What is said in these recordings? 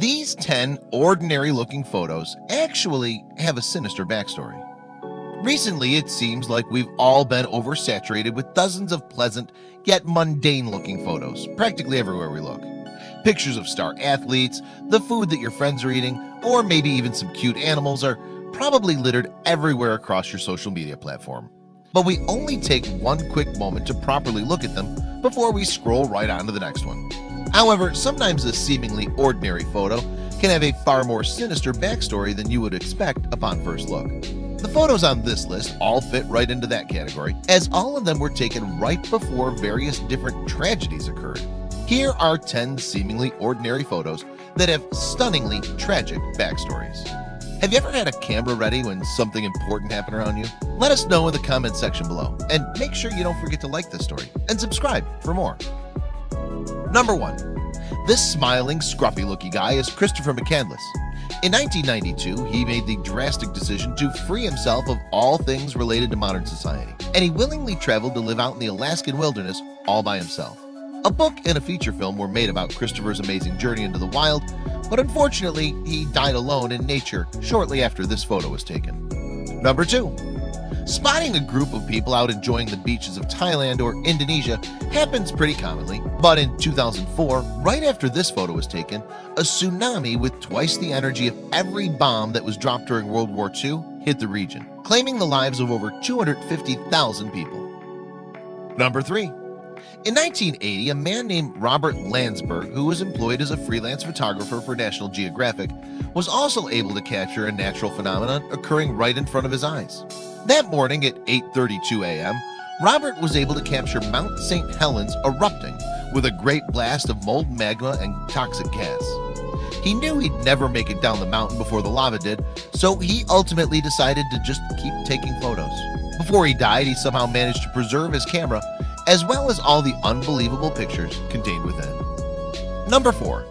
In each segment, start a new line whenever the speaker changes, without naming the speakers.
These 10 ordinary-looking photos actually have a sinister backstory. Recently, it seems like we've all been oversaturated with dozens of pleasant yet mundane-looking photos practically everywhere we look. Pictures of star athletes, the food that your friends are eating, or maybe even some cute animals are probably littered everywhere across your social media platform. But we only take one quick moment to properly look at them before we scroll right on to the next one. However, sometimes a seemingly ordinary photo can have a far more sinister backstory than you would expect upon first look. The photos on this list all fit right into that category, as all of them were taken right before various different tragedies occurred. Here are 10 seemingly ordinary photos that have stunningly tragic backstories. Have you ever had a camera ready when something important happened around you? Let us know in the comment section below, and make sure you don't forget to like this story and subscribe for more. Number 1. This smiling, scruffy-looking guy is Christopher McCandless. In 1992, he made the drastic decision to free himself of all things related to modern society, and he willingly traveled to live out in the Alaskan wilderness all by himself. A book and a feature film were made about Christopher's amazing journey into the wild, but unfortunately, he died alone in nature shortly after this photo was taken. Number 2. Spotting a group of people out enjoying the beaches of Thailand or Indonesia happens pretty commonly, but in 2004, right after this photo was taken, a tsunami with twice the energy of every bomb that was dropped during World War II hit the region, claiming the lives of over 250,000 people. Number 3. In 1980, a man named Robert Landsberg, who was employed as a freelance photographer for National Geographic, was also able to capture a natural phenomenon occurring right in front of his eyes. That morning at 8:32 a.m., Robert was able to capture Mount St Helens erupting with a great blast of molten magma and toxic gas. He knew he'd never make it down the mountain before the lava did, so he ultimately decided to just keep taking photos. Before he died, he somehow managed to preserve his camera, as well as all the unbelievable pictures contained within. Number 4.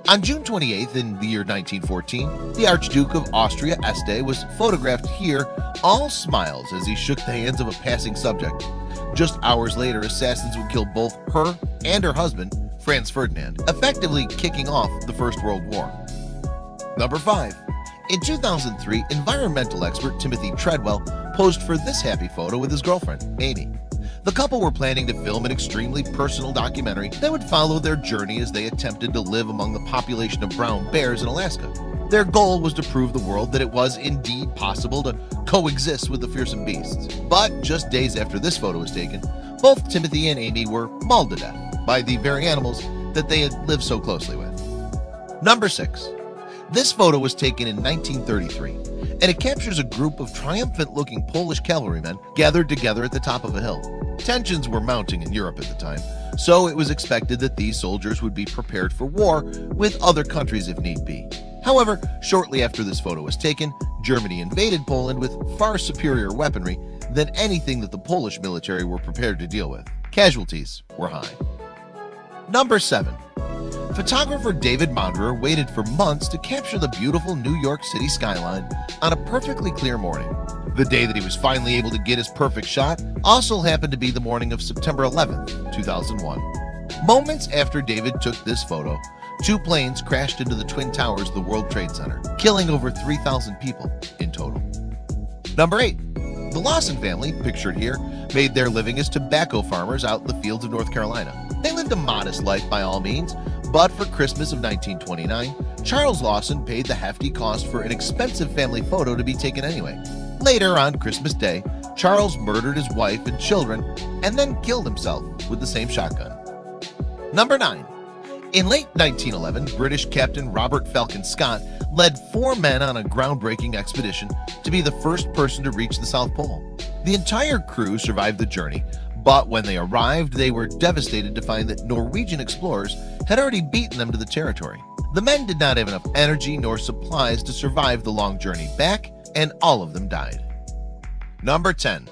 On June 28th in the year 1914, the Archduke of Austria Este was photographed here, all smiles as he shook the hands of a passing subject. Just hours later, assassins would kill both her and her husband, Franz Ferdinand, effectively kicking off the First World War. Number 5. In 2003, environmental expert Timothy Treadwell posed for this happy photo with his girlfriend, Amy. The couple were planning to film an extremely personal documentary that would follow their journey as they attempted to live among the population of brown bears in Alaska. Their goal was to prove the world that it was indeed possible to coexist with the fearsome beasts. But just days after this photo was taken, both Timothy and Amy were mauled to death by the very animals that they had lived so closely with. Number 6. This photo was taken in 1933, and it captures a group of triumphant-looking Polish cavalrymen gathered together at the top of a hill. Tensions were mounting in Europe at the time, so it was expected that these soldiers would be prepared for war with other countries if need be. However, shortly after this photo was taken, Germany invaded Poland with far superior weaponry than anything that the Polish military were prepared to deal with. Casualties were high. Number 7. Photographer David Monderer waited for months to capture the beautiful New York City skyline on a perfectly clear morning. The day that he was finally able to get his perfect shot also happened to be the morning of September 11th, 2001. Moments after David took this photo, 2 planes crashed into the Twin Towers of the World Trade Center, killing over 3,000 people in total. Number 8. The Lawson family, pictured here, made their living as tobacco farmers out in the fields of North Carolina. They lived a modest life by all means, but for Christmas of 1929, Charles Lawson paid the hefty cost for an expensive family photo to be taken anyway. Later on Christmas Day, Charles murdered his wife and children and then killed himself with the same shotgun. Number 9. In late 1911, British Captain Robert Falcon Scott led 4 men on a groundbreaking expedition to be the first person to reach the South Pole. The entire crew survived the journey, but when they arrived, they were devastated to find that Norwegian explorers had already beaten them to the territory. The men did not have enough energy nor supplies to survive the long journey back, and all of them died. Number 10.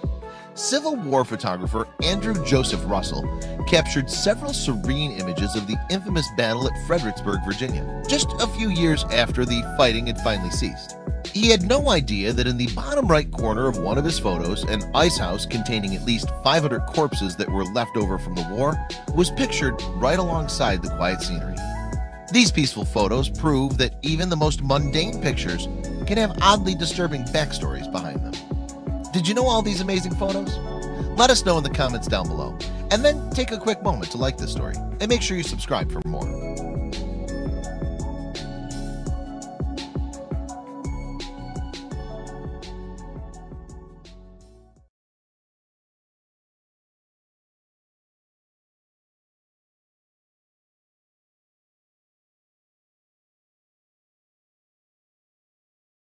Civil War photographer Andrew Joseph Russell captured several serene images of the infamous battle at Fredericksburg, Virginia, just a few years after the fighting had finally ceased. He had no idea that in the bottom right corner of one of his photos, an ice house containing at least 500 corpses that were left over from the war was pictured right alongside the quiet scenery. These peaceful photos prove that even the most mundane pictures can have oddly disturbing backstories behind them. Did you know all these amazing photos? Let us know in the comments down below, and then take a quick moment to like this story and make sure you subscribe for more.